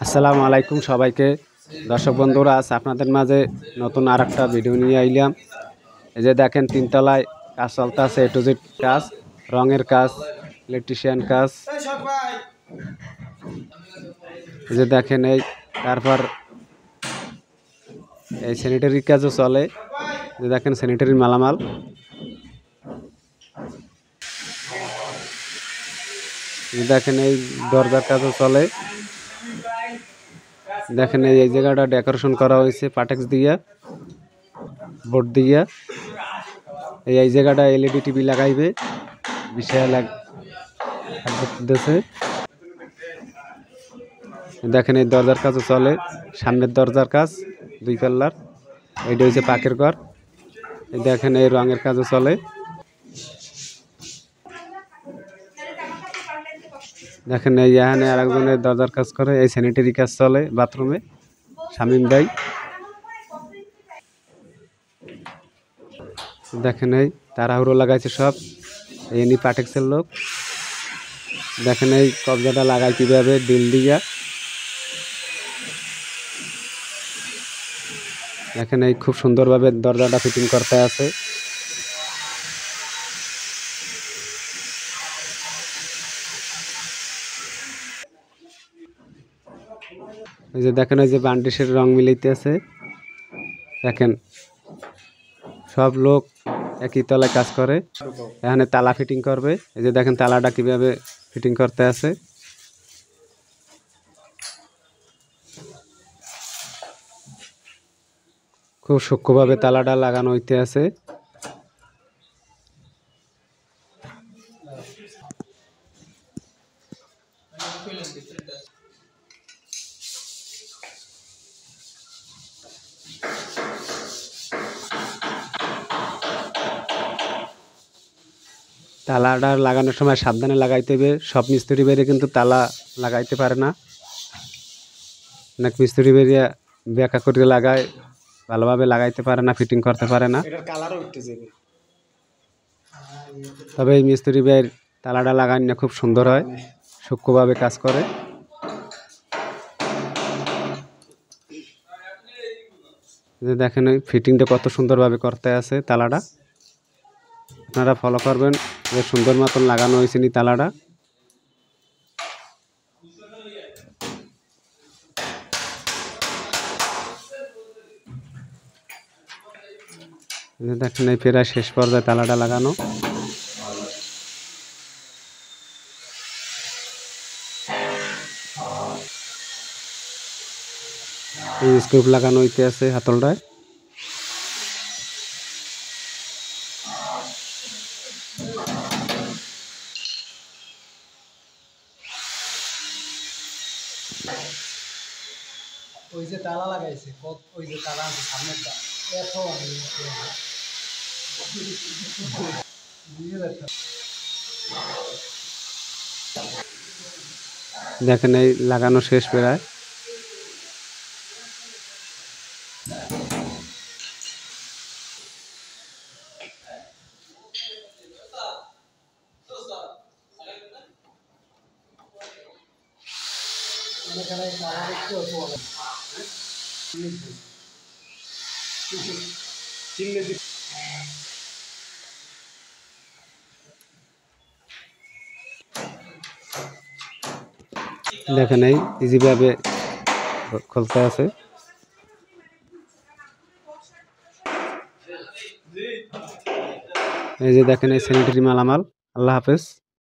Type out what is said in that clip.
আসসালামু আলাইকুম সবাইকে। দর্শক বন্ধুরা, আজ আপনাদের মাঝে নতুন আরেকটা ভিডিও নিয়ে আইলাম। এই যে দেখেন, তিনতলায় কাজ চলতেছে, এ টু জেড কাজ, রঙের কাজ, ইলেকট্রিশিয়ান কাজ। এই যে দেখেন, এই তারপর এই স্যানিটারি কাজও চলে। যে দেখেন, স্যানিটারির মালামাল। দেখেন, এই দরজার কাজও চলে। দেখেন, এই জায়গাটা ডেকোরেশন করা হয়েছে পাটেক্স দিয়া, বোর্ড দিয়া। এই জায়গাটা এলইডি টিভি লাগাইবে, বিশাল এক দেশে। দেখেন, এই দরজার কাজও চলে, সামনের দরজার কাজ 2 পাল্লার। এইটা হচ্ছে পাকের ঘর। এই দেখেন, এই রঙের কাজও চলে। দেখেন, এই এখানে আরেকজনের দরজার কাজ করে। এই স্যানিটারি কাজ চলে বাথরুমে, শামিম ভাই। দেখেন, এই তাড়াহুড়ো লাগাইছে সব, এনি পাটেক্সের লোক। দেখেন, এই কবজাটা লাগাই কিভাবে, ডিল দিয়া। দেখেন, এই খুব সুন্দরভাবে দরজাটা ফিটিং করতে আছে। এই যে দেখেন, এই যে বান্ডিশের রং মিলাইতে আছে। দেখেন, সব লোক একই তলায় কাজ করে। এখানে তালা ফিটিং করবে। এই যে দেখেন, তালাটা কিভাবে ফিটিং করতে আছে। খুব সূক্ষ্মভাবে তালাটা লাগানো হইতে আছে। তালাটা লাগানোর সময় সাবধানে লাগাইতে হবে। সব মিস্ত্রি বেরিয়ে কিন্তু তালা লাগাইতে পারে না। অনেক মিস্ত্রি বেরিয়ে ব্যাকা করে লাগায়, ভালোভাবে লাগাইতে পারে না, ফিটিং করতে পারে না। তবে এই মিস্ত্রি বের তালাটা লাগানো খুব সুন্দর হয়, সূক্ষ্মভাবে কাজ করে। দেখেন, ওই ফিটিংটা কত সুন্দরভাবে করতে আছে তালাটা। আপনারা ফলো করবেন, যে সুন্দর মতন লাগানো হয়েছে নি তালাটা। দেখেন, এই প্রায় শেষ পর্যায়ে তালাটা লাগানো। এই স্ক্রুপ লাগানো হইতে আছে হাতলটায়। ওই যে তালা লাগাইছে, ওই যে তালা আছে সামনেরটা, এত দেখেন, এই লাগানো শেষ প্রায়। এখানে তালা দেখতে অল্প দেখেন, এই ইজিভাবে খুলতে আছে। এই যে দেখেন, এই স্যানিটারি মালামাল। আল্লাহ হাফেজ।